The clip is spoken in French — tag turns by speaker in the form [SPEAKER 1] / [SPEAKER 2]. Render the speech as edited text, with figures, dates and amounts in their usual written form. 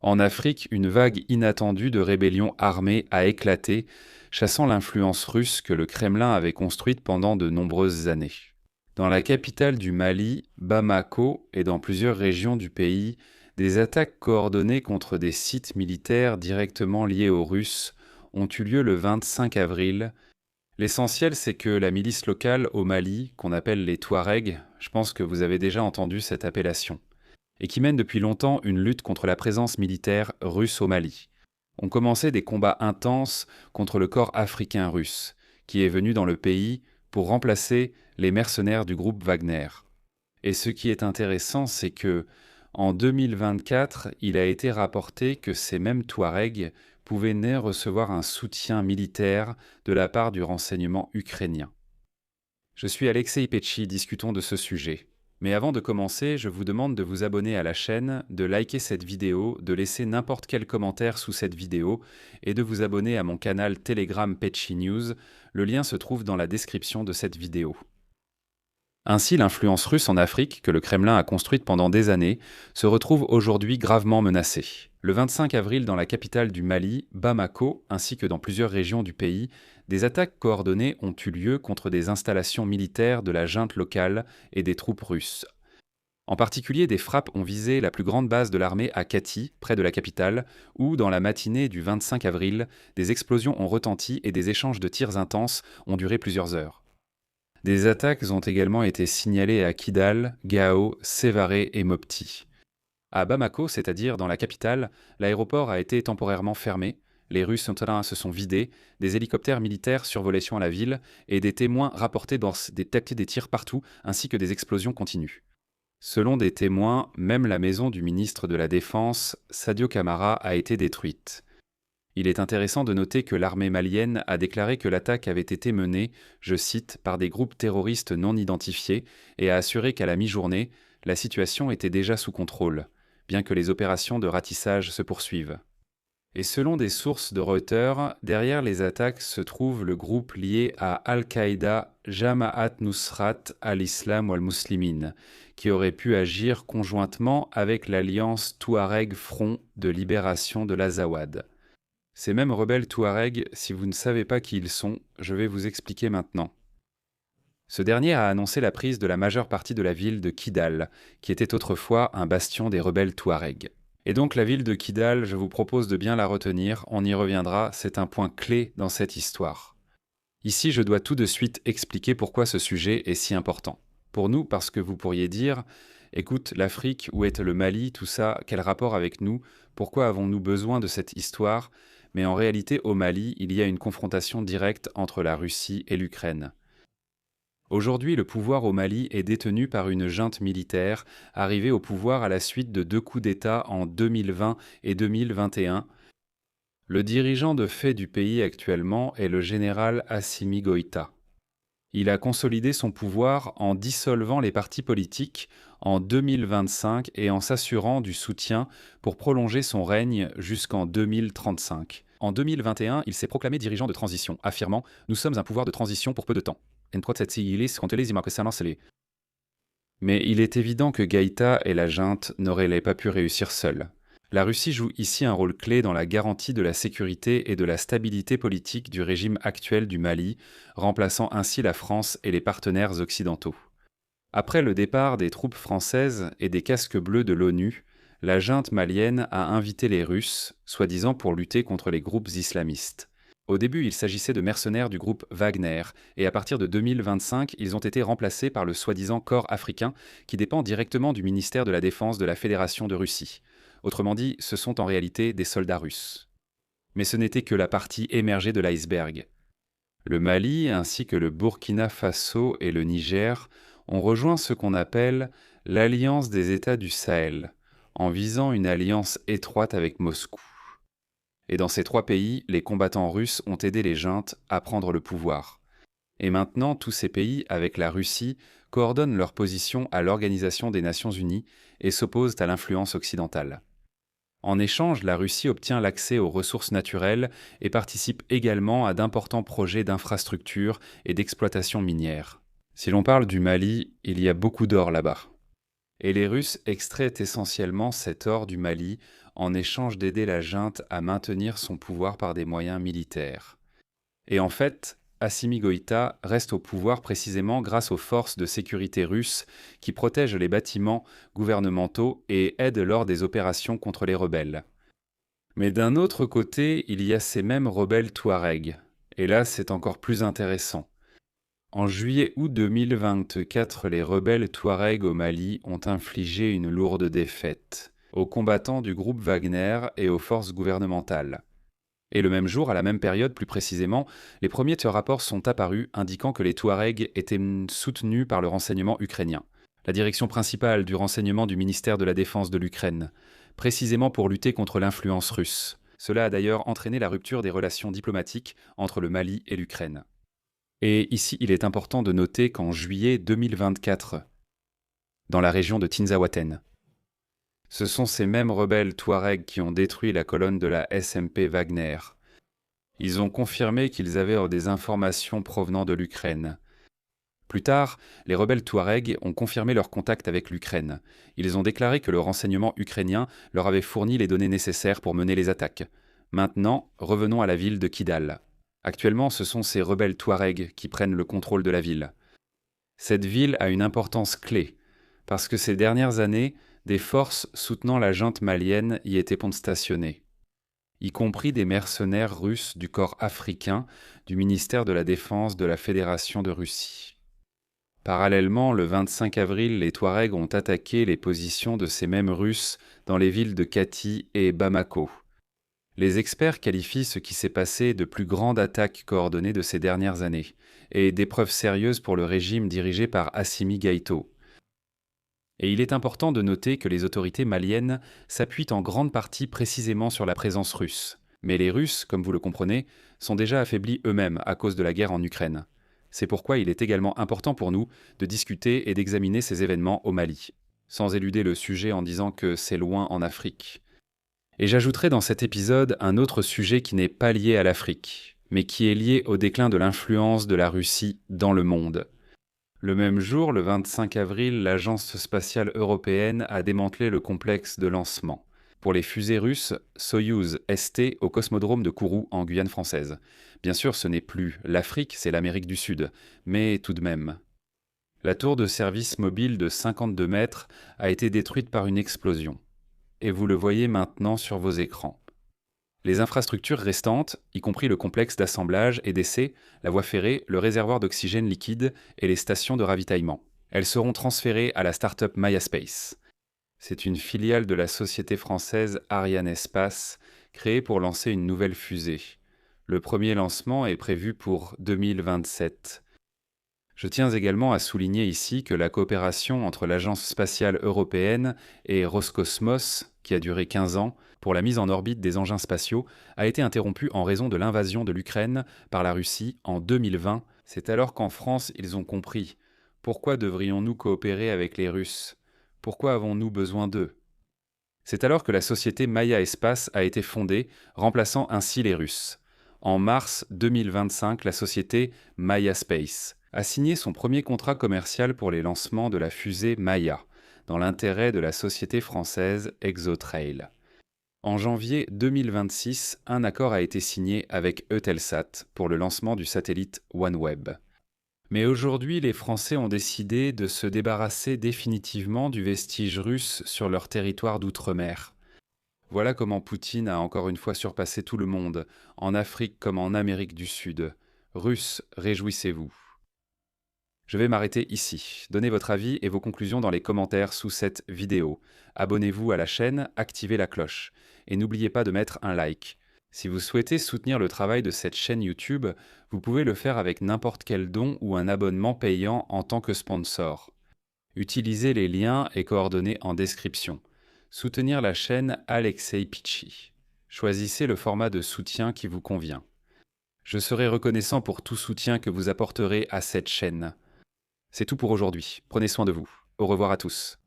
[SPEAKER 1] En Afrique, une vague inattendue de rébellions armées a éclaté, chassant l'influence russe que le Kremlin avait construite pendant de nombreuses années. Dans la capitale du Mali, Bamako, et dans plusieurs régions du pays, des attaques coordonnées contre des sites militaires directement liés aux Russes ont eu lieu le 25 avril. L'essentiel, c'est que la milice locale au Mali, qu'on appelle les Touaregs, je pense que vous avez déjà entendu cette appellation, et qui mène depuis longtemps une lutte contre la présence militaire russe au Mali, ont commencé des combats intenses contre le corps africain russe, qui est venu dans le pays pour remplacer les mercenaires du groupe Wagner. Et ce qui est intéressant, c'est que en 2024, il a été rapporté que ces mêmes Touaregs pouvaient recevoir un soutien militaire de la part du renseignement ukrainien. Je suis Alexei Petchi, discutons de ce sujet. Mais avant de commencer, je vous demande de vous abonner à la chaîne, de liker cette vidéo, de laisser n'importe quel commentaire sous cette vidéo et de vous abonner à mon canal Telegram Petchi News. Le lien se trouve dans la description de cette vidéo. Ainsi, l'influence russe en Afrique, que le Kremlin a construite pendant des années, se retrouve aujourd'hui gravement menacée. Le 25 avril, dans la capitale du Mali, Bamako, ainsi que dans plusieurs régions du pays, des attaques coordonnées ont eu lieu contre des installations militaires de la junte locale et des troupes russes. En particulier, des frappes ont visé la plus grande base de l'armée à Kati, près de la capitale, où, dans la matinée du 25 avril, des explosions ont retenti et des échanges de tirs intenses ont duré plusieurs heures. Des attaques ont également été signalées à Kidal, Gao, Sévaré et Mopti. À Bamako, c'est-à-dire dans la capitale, l'aéroport a été temporairement fermé, les rues se sont vidées, des hélicoptères militaires survolaient sur la ville et des témoins rapportaient des tirs partout ainsi que des explosions continues. Selon des témoins, même la maison du ministre de la Défense, Sadio Camara, a été détruite. Il est intéressant de noter que l'armée malienne a déclaré que l'attaque avait été menée, je cite, par des groupes terroristes non identifiés et a assuré qu'à la mi-journée, la situation était déjà sous contrôle, bien que les opérations de ratissage se poursuivent. Et selon des sources de Reuters, derrière les attaques se trouve le groupe lié à Al-Qaïda Jama'at Nusrat al-Islam wal-Muslimin, qui aurait pu agir conjointement avec l'alliance Touareg Front de libération de l'Azawad. Ces mêmes rebelles Touaregs, si vous ne savez pas qui ils sont, je vais vous expliquer maintenant. Ce dernier a annoncé la prise de la majeure partie de la ville de Kidal, qui était autrefois un bastion des rebelles Touaregs. Et donc la ville de Kidal, je vous propose de bien la retenir, on y reviendra, c'est un point clé dans cette histoire. Ici, je dois tout de suite expliquer pourquoi ce sujet est si important. Pour nous, parce que vous pourriez dire, écoute, l'Afrique, où est le Mali, tout ça, quel rapport avec nous? Pourquoi avons-nous besoin de cette histoire? Mais en réalité, au Mali, il y a une confrontation directe entre la Russie et l'Ukraine. Aujourd'hui, le pouvoir au Mali est détenu par une junte militaire, arrivée au pouvoir à la suite de 2 coups d'État en 2020 et 2021. Le dirigeant de fait du pays actuellement est le général Assimi Goïta. Il a consolidé son pouvoir en dissolvant les partis politiques en 2025 et en s'assurant du soutien pour prolonger son règne jusqu'en 2035. En 2021, il s'est proclamé dirigeant de transition, affirmant « Nous sommes un pouvoir de transition pour peu de temps ». Mais il est évident que Gaïta et la junte n'auraient pas pu réussir seuls. La Russie joue ici un rôle clé dans la garantie de la sécurité et de la stabilité politique du régime actuel du Mali, remplaçant ainsi la France et les partenaires occidentaux. Après le départ des troupes françaises et des casques bleus de l'ONU, la junte malienne a invité les Russes, soi-disant pour lutter contre les groupes islamistes. Au début, il s'agissait de mercenaires du groupe Wagner, et à partir de 2025, ils ont été remplacés par le soi-disant corps africain, qui dépend directement du ministère de la Défense de la Fédération de Russie. Autrement dit, ce sont en réalité des soldats russes. Mais ce n'était que la partie émergée de l'iceberg. Le Mali, ainsi que le Burkina Faso et le Niger, ont rejoint ce qu'on appelle l'Alliance des États du Sahel, en visant une alliance étroite avec Moscou. Et dans ces 3 pays, les combattants russes ont aidé les juntes à prendre le pouvoir. Et maintenant, tous ces pays, avec la Russie, coordonnent leur position à l'Organisation des Nations Unies et s'opposent à l'influence occidentale. En échange, la Russie obtient l'accès aux ressources naturelles et participe également à d'importants projets d'infrastructures et d'exploitation minière. Si l'on parle du Mali, il y a beaucoup d'or là-bas. Et les Russes extraient essentiellement cet or du Mali en échange d'aider la junte à maintenir son pouvoir par des moyens militaires. Et en fait, Assimi Goïta reste au pouvoir précisément grâce aux forces de sécurité russes qui protègent les bâtiments gouvernementaux et aident lors des opérations contre les rebelles. Mais d'un autre côté, il y a ces mêmes rebelles touaregs. Et là, c'est encore plus intéressant. En juillet-août 2024, les rebelles touaregs au Mali ont infligé une lourde défaite aux combattants du groupe Wagner et aux forces gouvernementales. Et le même jour, à la même période plus précisément, les premiers rapports sont apparus indiquant que les Touaregs étaient soutenus par le renseignement ukrainien, la direction principale du renseignement du ministère de la Défense de l'Ukraine, précisément pour lutter contre l'influence russe. Cela a d'ailleurs entraîné la rupture des relations diplomatiques entre le Mali et l'Ukraine. Et ici, il est important de noter qu'en juillet 2024, dans la région de Tinzaouaten, ce sont ces mêmes rebelles touaregs qui ont détruit la colonne de la SMP Wagner. Ils ont confirmé qu'ils avaient des informations provenant de l'Ukraine. Plus tard, les rebelles touaregs ont confirmé leur contact avec l'Ukraine. Ils ont déclaré que le renseignement ukrainien leur avait fourni les données nécessaires pour mener les attaques. Maintenant, revenons à la ville de Kidal. Actuellement, ce sont ces rebelles touaregs qui prennent le contrôle de la ville. Cette ville a une importance clé, parce que ces dernières années, des forces soutenant la junte malienne y étaient stationnées, y compris des mercenaires russes du corps africain du ministère de la Défense de la Fédération de Russie. Parallèlement, le 25 avril, les Touaregs ont attaqué les positions de ces mêmes Russes dans les villes de Kati et Bamako. Les experts qualifient ce qui s'est passé de plus grande attaque coordonnée de ces dernières années et d'épreuve sérieuse pour le régime dirigé par Assimi Goïta. Et il est important de noter que les autorités maliennes s'appuient en grande partie précisément sur la présence russe. Mais les Russes, comme vous le comprenez, sont déjà affaiblis eux-mêmes à cause de la guerre en Ukraine. C'est pourquoi il est également important pour nous de discuter et d'examiner ces événements au Mali, sans éluder le sujet en disant que c'est loin en Afrique. Et j'ajouterai dans cet épisode un autre sujet qui n'est pas lié à l'Afrique, mais qui est lié au déclin de l'influence de la Russie dans le monde. Le même jour, le 25 avril, l'Agence spatiale européenne a démantelé le complexe de lancement pour les fusées russes Soyouz ST au cosmodrome de Kourou en Guyane française. Bien sûr, ce n'est plus l'Afrique, c'est l'Amérique du Sud, mais tout de même. La tour de service mobile de 52 mètres a été détruite par une explosion. Et vous le voyez maintenant sur vos écrans. Les infrastructures restantes, y compris le complexe d'assemblage et d'essai, la voie ferrée, le réservoir d'oxygène liquide et les stations de ravitaillement. Elles seront transférées à la start-up Maya Space. C'est une filiale de la société française Arianespace, créée pour lancer une nouvelle fusée. Le premier lancement est prévu pour 2027. Je tiens également à souligner ici que la coopération entre l'Agence spatiale européenne et Roscosmos, qui a duré 15 ans, pour la mise en orbite des engins spatiaux, a été interrompue en raison de l'invasion de l'Ukraine par la Russie en 2020. C'est alors qu'en France, ils ont compris. Pourquoi devrions-nous coopérer avec les Russes ? Pourquoi avons-nous besoin d'eux ? C'est alors que la société Maya Espace a été fondée, remplaçant ainsi les Russes. En mars 2025, la société Maya Space a signé son premier contrat commercial pour les lancements de la fusée Maya, dans l'intérêt de la société française ExoTrail. En janvier 2026, un accord a été signé avec Eutelsat pour le lancement du satellite OneWeb. Mais aujourd'hui, les Français ont décidé de se débarrasser définitivement du vestige russe sur leur territoire d'outre-mer. Voilà comment Poutine a encore une fois surpassé tout le monde, en Afrique comme en Amérique du Sud. Russes, réjouissez-vous. Je vais m'arrêter ici. Donnez votre avis et vos conclusions dans les commentaires sous cette vidéo. Abonnez-vous à la chaîne, activez la cloche. Et n'oubliez pas de mettre un like. Si vous souhaitez soutenir le travail de cette chaîne YouTube, vous pouvez le faire avec n'importe quel don ou un abonnement payant en tant que sponsor. Utilisez les liens et coordonnées en description. Soutenir la chaîne Alexei Pichi. Choisissez le format de soutien qui vous convient. Je serai reconnaissant pour tout soutien que vous apporterez à cette chaîne. C'est tout pour aujourd'hui. Prenez soin de vous. Au revoir à tous.